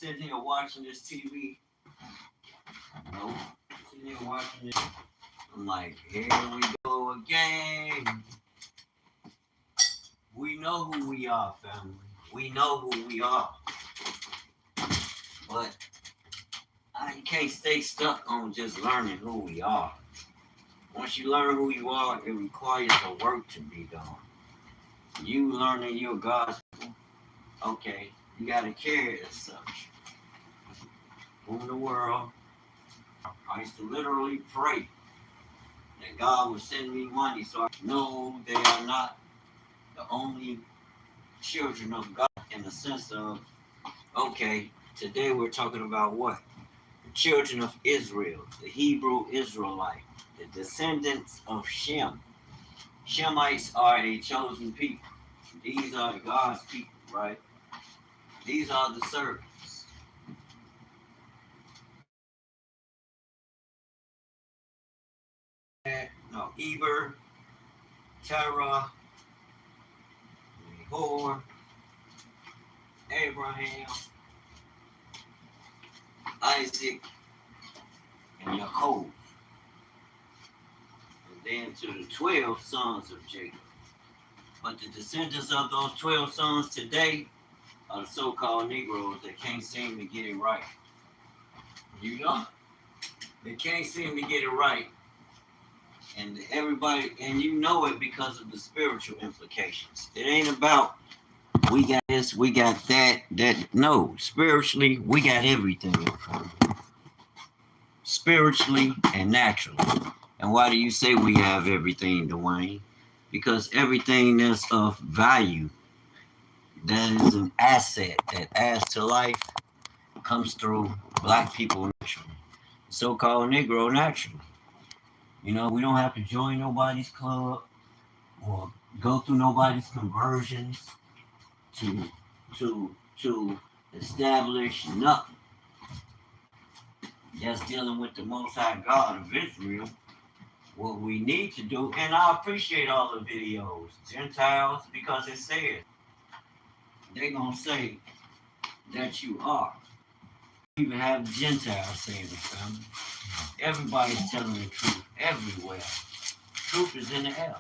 sitting here watching this TV. Nope. Sitting here watching it. I'm like, here we go again. We know who we are, family. We know who we are. But you can't stay stuck on just learning who we are. Once you learn who you are, it requires a work to be done. You learning your gospel, okay, you got to carry it as such. In the world, I used to literally pray that God would send me money so I know they are not the only children of God in the sense of, okay, today we're talking about what? The children of Israel, the Hebrew Israelite, the descendants of Shem. Shemites are a chosen people. These are God's people, right? These are the servants. No, Eber, Terah, Nahor, Abraham, Isaac, and Jacob. And then to the 12 sons of Jacob. But the descendants of those 12 sons today are the so-called Negroes that can't seem to get it right. You know? They can't seem to get it right. And everybody, and you know it because of the spiritual implications. It ain't about we got this, we got that. No, spiritually, we got everything. Spiritually and naturally. And why do you say we have everything, Dewayne? Because everything that's of value, that is an asset that adds to life, comes through black people naturally. So-called Negro naturally. You know, we don't have to join nobody's club or go through nobody's conversions to establish nothing. Just dealing with the Most High God of Israel. What we need to do, and I appreciate all the videos, Gentiles, because it says they're gonna say that you are. Even have Gentiles saying it, family. Everybody's telling the truth everywhere. Truth is in the air.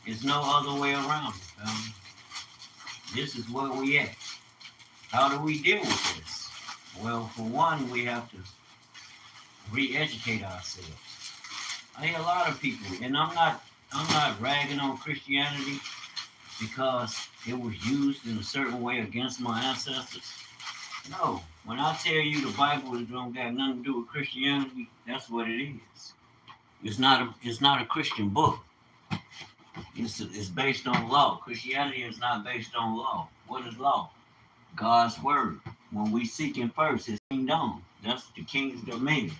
There's no other way around it, family. This is where we at. How do we deal with this? Well, for one, we have to re-educate ourselves. I hear a lot of people, and I'm not ragging on Christianity because it was used in a certain way against my ancestors. No, when I tell you the Bible don't got nothing to do with Christianity, that's what it is. It's not a Christian book. It's based on law. Christianity is not based on law. What is law? God's word. When we seek Him first, His kingdom. That's the king's dominion.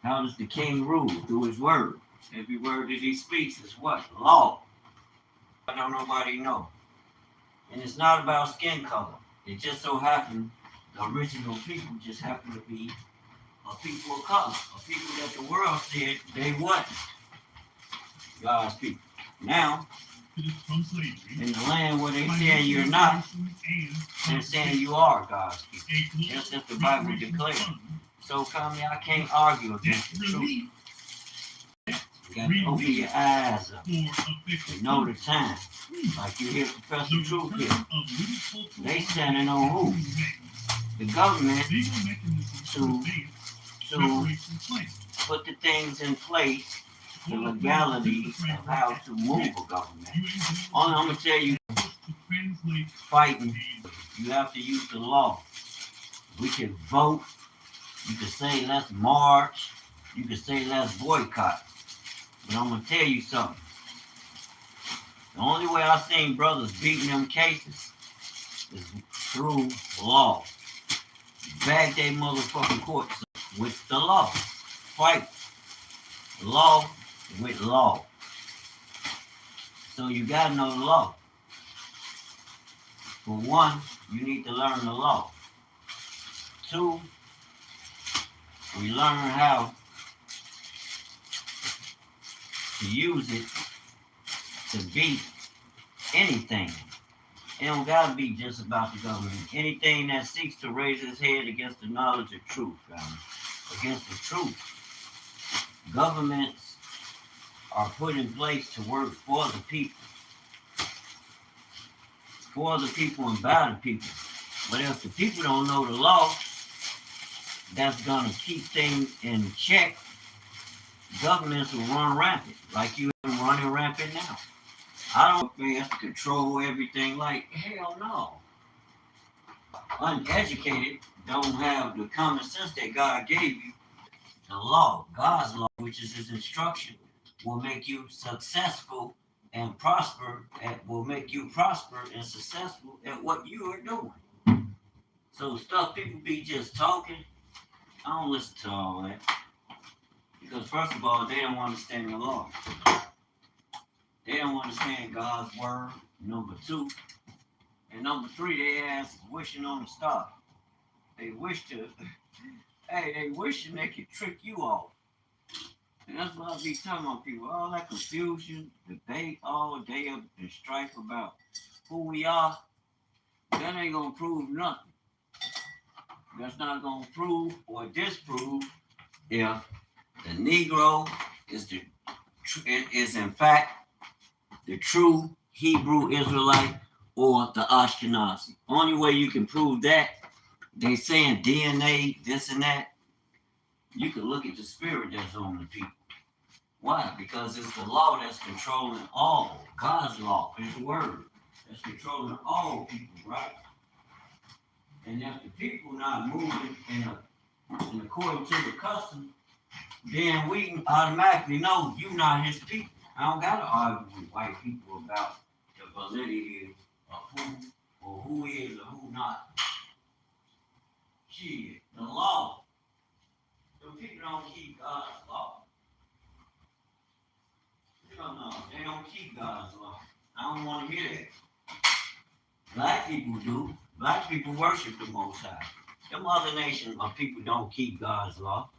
How does the king rule? Through his word. Every word that he speaks is what? Law. I don't nobody know. And it's not about skin color. It just so happened the original people just happen to be a people of color. A people that the world said they wasn't. God's people. Now, in the land where they say you're not, they're saying you are God's people. That's what the Bible declares. So, family, I can't argue against the truth. You got to open your eyes up and know the time. Like you hear Professor Truth here. They standing on who? The government to put the things in place, the legalities of how to move a government. Only I'm going to tell you, fighting, you have to use the law. We can vote. You can say let's march. You can say let's boycott. But I'm going to tell you something. The only way I've seen brothers beating them cases is through law. Bag their motherfucking courts with the law. Fight law with law. So you got to know the law. For one, you need to learn the law. Two, we learn how to use it to beat anything It don't gotta be just about the government. Anything that seeks to raise its head against the knowledge of truth, family, against the truth. Governments are put in place to work for the people and by the people. But if the people don't know the law, that's gonna keep things in check. Governments will run rampant, like you are running rampant now. I don't think they have to control everything. Like, hell no. Uneducated don't have the common sense that God gave you. The law, God's law, which is his instruction, will make you successful and prosper, will make you prosper and successful at what you are doing. So stuff people be just talking, I don't listen to all that. Because first of all, they don't understand the law. They don't understand God's word, number two. And number three, they ass is wishing on the star. They wish to, they wishing they could trick you off. And that's what I be telling my people. All that confusion, debate all day and strife about who we are, that ain't gonna prove nothing. That's not gonna prove or disprove if the Negro is in fact the true Hebrew Israelite or the Ashkenazi. Only way you can prove that, they saying DNA, this and that, you can look at the spirit that's on the people. Why? Because it's the law that's controlling all. God's law, his word, that's controlling all people, right? And if the people not moving in according to the custom, then we automatically know you're not his people. I don't gotta argue with white people about the validity of who is or who not. Shit, the law. The people don't keep God's law. No, they don't keep God's law. I don't want to hear that. Black people do. Black people worship the Most High. Them other nations of people don't keep God's law.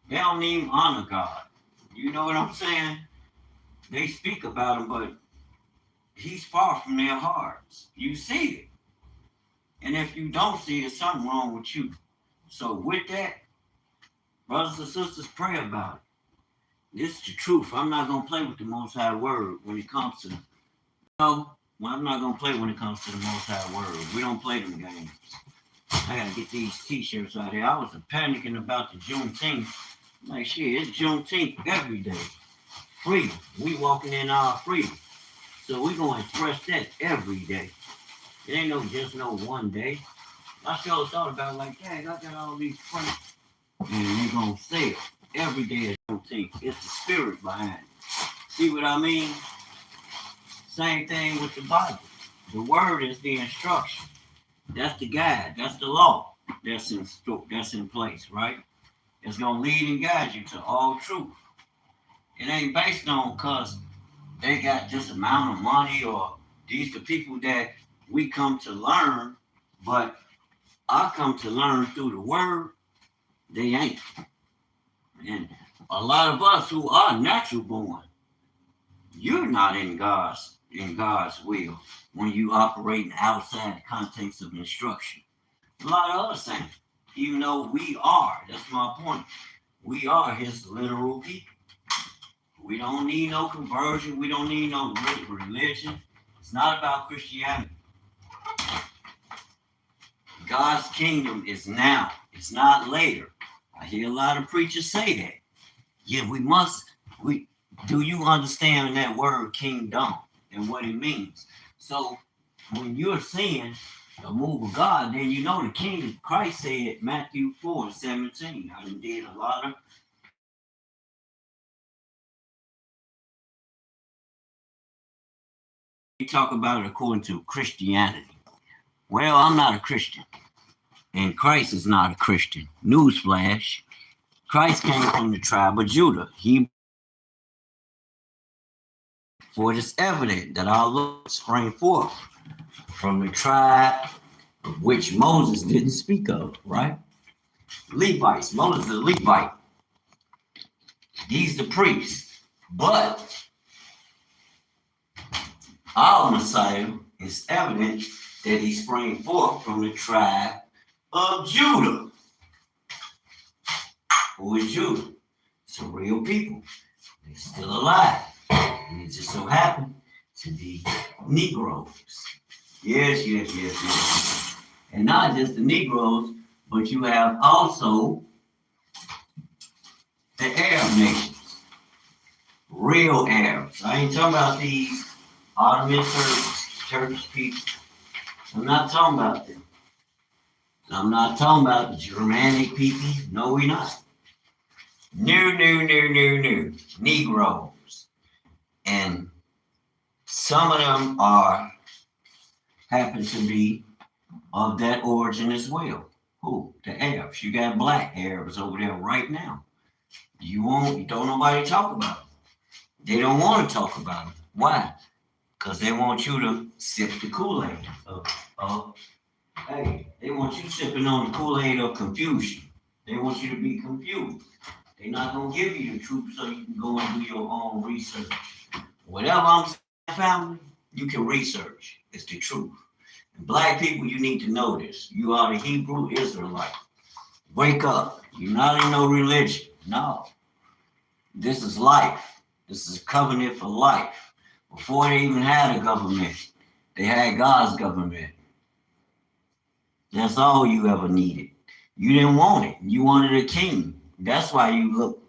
They don't even honor God. You know what I'm saying? They speak about him, but he's far from their hearts. You see it. And if you don't see it, something wrong with you. So with that, brothers and sisters, pray about it. This is the truth. I'm not going to play with the Most High Word when it comes to, I'm not going to play when it comes to the Most High Word. We don't play them games. I got to get these t-shirts out here. I was panicking about the Juneteenth. Like, shit, it's Juneteenth every day. Freedom. We walking in our freedom. So we going to express that every day. It ain't just no one day. I sure thought about it like, dang, I got all these friends. And they going to say it every day at Juneteenth. It's the spirit behind it. See what I mean? Same thing with the Bible. The word is the instruction. That's the guide. That's the law that's in place, right? It's going to lead and guide you to all truth. It ain't based on because they got this amount of money or these the people that we come to learn, but I come to learn through the word. They ain't. And a lot of us who are natural born, you're not in God's will when you operating outside the context of instruction. A lot of us ain't. Even though we are, that's my point. We are his literal people. We don't need no conversion. We don't need no religion. It's not about Christianity. God's kingdom is now. It's not later. I hear a lot of preachers say that. Yeah, do you understand that word kingdom and what it means? So when you're seeing the move of God, then you know the kingdom. Christ said, Matthew 4:17. I done did a lot of. We talk about it according to Christianity. Well, I'm not a Christian. And Christ is not a Christian. Newsflash. Christ came from the tribe of Judah. For it is evident that our Lord sprang forth from the tribe which Moses didn't speak of, right? Levites. Moses is a Levite. He's the priest. But our Messiah it's evident that he sprang forth from the tribe of Judah. Who is Judah? It's a real people. They're still alive. And it just so happened to be Negroes. Yes. And not just the Negroes, but you have also the Arab nations. Real Arabs. I ain't talking about these Ottoman Turkish people. I'm not talking about them. I'm not talking about the Germanic people. No, we're not. No. Negroes. And some of them happen to be of that origin as well. Who? The Arabs. You got black Arabs over there right now. You don't nobody talk about them. They don't want to talk about them. Why? Because they want you to sip the Kool-Aid they want you sipping on the Kool-Aid of confusion. They want you to be confused. They're not going to give you the truth so you can go and do your own research. Whatever I'm saying, family, you can research. It's the truth. And black people, you need to know this. You are the Hebrew Israelite. Wake up. You're not in no religion. No. This is life. This is a covenant for life. Before they even had a government, they had God's government. That's all you ever needed. You didn't want it. You wanted a king. That's why you look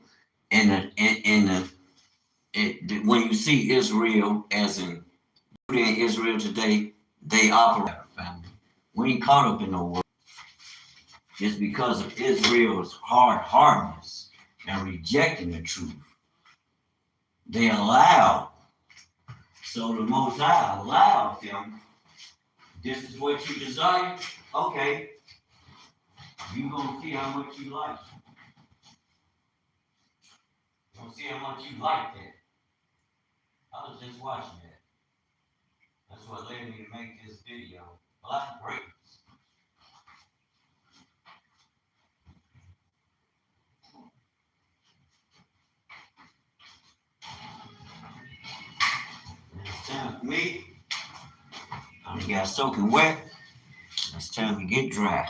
when you see Israel as in Israel today, they operate family. We ain't caught up in no war. Just because of Israel's hardness and rejecting the truth. They allowed. So the Most High allowed them. This is what you desire? Okay. You're going to see how much you like it. You're going to see how much you like that. I was just watching that. That's what led me to make this video. Black breaks. It's time for me. I got soaking wet. It's time to get dry.